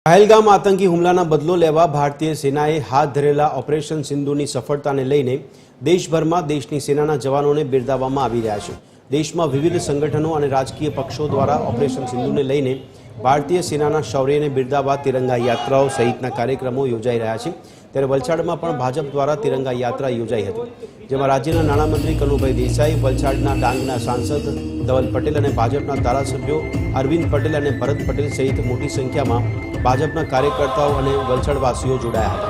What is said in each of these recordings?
પહેલગામ આતંકી હુમલાના બદલો લેવા ભારતીય સેનાએ હાથ ધરેલા ઓપરેશન સિંધુની સફળતાને લઈને દેશભરમાં દેશની સેનાના જવાનોને બિરદાવવામાં આવી રહ્યા છે। દેશમાં વિવિધ સંગઠનો અને રાજકીય પક્ષો દ્વારા ઓપરેશન સિંધુને લઈને ભારતીય સેનાના શૌર્યને બિરદાવવા તિરંગા યાત્રાઓ સહિતના કાર્યક્રમો યોજાઈ રહ્યા છે। ત્યારે વલસાડમાં પણ ભાજપ દ્વારા તિરંગા યાત્રા યોજાઈ હતી, જેમાં રાજ્યના નાણામંત્રી કનુભાઈ દેસાઈ, વલસાડના ડાંગના સાંસદ ધવલ પટેલ અને ભાજપના ધારાસભ્યો અરવિંદ પટેલ અને ભરત પટેલ સહિત મોટી સંખ્યામાં ભાજપના કાર્યકર્તાઓ અને વલસાડવાસીઓ જોડાયા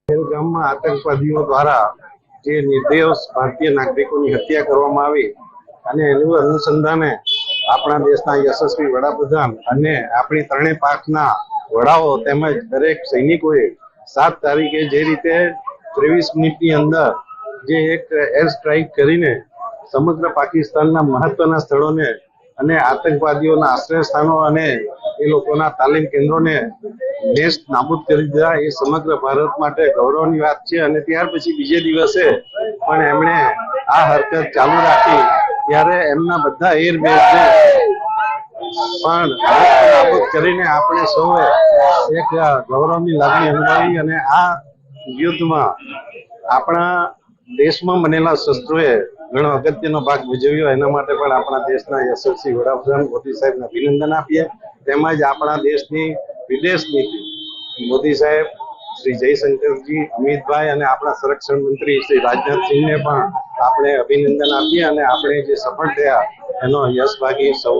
પહેલગામમાં આતંકવાદીઓ દ્વારા જે નિર્દોષ ભારતીય નાગરિકોની હત્યા કરવામાં આવી અને એનું અનુસંધાને આપણા દેશના યશસ્વી વડાપ્રધાન અને આપણી ત્રણેય પાંખના વડાઓ તેમજ દરેક સૈનિકોએ 7 તારીખે જે રીતે 23 મિનિટની અંદર જે એક એર સ્ટ્રાઇક કરીને સમગ્ર પાકિસ્તાનના મહત્વના સ્થળોને અને આતંકવાદીઓના આશ્રય સ્થાનો અને એ લોકોના તાલીમ કેન્દ્રોને દેશ નાબૂદ કરી દીધા, એ સમગ્ર ભારત માટે ગૌરવની વાત છે। અને ત્યાર પછી બીજે દિવસે પણ એમણે આ હરકત ચાલુ રાખી ત્યારે એમના બધા એરબેઝને પણ નાબૂદ કરીને આપણે સૌએ એક ગૌરવની લાગણી અનુભવી અને આ યુદ્ધમાં આપણા દેશમાં બનેલા શસ્ત્રોએ ઘણો અગત્યનો ભાગ ભજવ્યો। એના માટે પણ આપણા દેશના યશસ્વી વડાપ્રધાન મોદી સાહેબને અભિનંદન આપીએ। તેમજ આપણા દેશની વિદેશ નીતિ મોદી સાહેબ, શ્રી જયશંકરજી, અમિતભાઈ અને આપણા સંરક્ષણ મંત્રી શ્રી રાજનાથસિંહને પણ આપણે અભિનંદન આપીએ અને આપણે જે સફળ થયા એનો યશભાગી સૌ।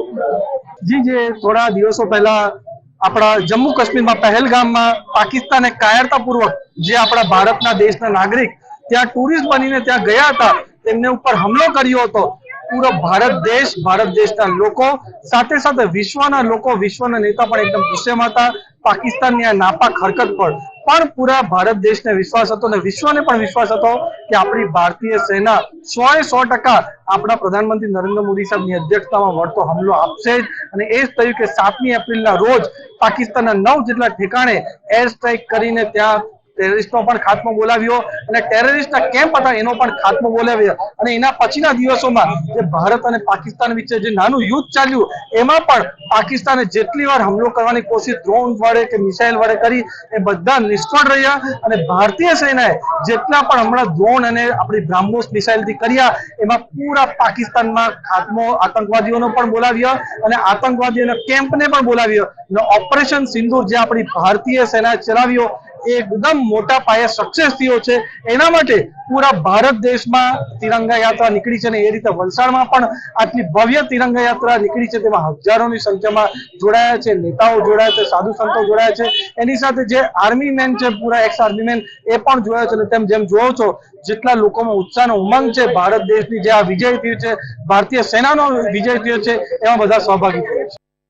જે થોડા દિવસો પહેલા આપણા જમ્મુ કાશ્મીરમાં પહેલગામમાં પાકિસ્તાને કાયરતાપૂર્વક જે આપણા ભારતના દેશના નાગરિક ત્યાં ટુરિસ્ટ બનીને ત્યાં ગયા હતા તેમને ઉપર હુમલો કર્યો હતો। પૂરો ભારત દેશના લોકો સાથે સાથે વિશ્વના લોકો, વિશ્વના નેતા પણ એકદમ ગુસ્સેમાં હતા પાકિસ્તાનની આ નાપાક હરકત પર। પણ પૂરા ભારત દેશને વિશ્વાસ હતો અને વિશ્વને પણ વિશ્વાસ હતો કે આપણી ભારતીય સેના 100% આપણા પ્રધાનમંત્રી નરેન્દ્ર મોદી સાહેબની અધ્યક્ષતામાં વળતો હુમલો આપશે જ। અને એ જ થયું કે 7મી એપ્રિલના રોજ પાકિસ્તાનના 9 જેટલા ઠેકાણે એર સ્ટ્રાઇક કરીને ત્યાં ટેરરિસ્ટનો પણ ખાત્મો બોલાવ્યો અને ટેરરિસ્ટના કેમ્પ હતા એનો પણ ખાત્મો બોલાવ્યો। અને એના પછીના દિવસોમાં જે ભારત અને પાકિસ્તાન વચ્ચે જે નાનું યુદ્ધ ચાલ્યું એમાં પણ પાકિસ્તાને જેટલી વાર હુમલો કરવાની કોશિશ ડ્રોન વડે કે મિસાઇલ વડે કરી એ બધા નિષ્ફળ રહ્યા અને ભારતીય સેનાએ જેટલા પણ હમણાં ડ્રોન અને આપણી બ્રાહ્મોસ મિસાઇલથી કર્યા એમાં પૂરા પાકિસ્તાનમાં ખાત્મો આતંકવાદીઓનો પણ બોલાવ્યો અને આતંકવાદીઓના કેમ્પને પણ બોલાવ્યો અને ઓપરેશન સિંદૂર જે આપણી ભારતીય સેનાએ ચલાવ્યો એકદમ મોટા પાયે સક્સેસ થયો છે। એના માટે પૂરા ભારત દેશમાં તિરંગા યાત્રા નીકળી છે અને એ રીતે વલસાડમાં પણ આટલી ભવ્ય તિરંગા યાત્રા નીકળી છે, તેમાં હજારોની સંખ્યામાં જોડાયા છે, નેતાઓ જોડાયા છે, સાધુ સંતો જોડાયા છે, એની સાથે જે આર્મી મેન છે, પૂરા એક્સ આર્મી મેન એ પણ જોયા છે। અને તેમ જેમ જોવો છો જેટલા લોકોમાં ઉત્સાહનો ઉમંગ છે, ભારત દેશની જે આ વિજય થયું છે, ભારતીય સેનાનો વિજય થયો છે, એમાં બધા સહભાગી થયા છે।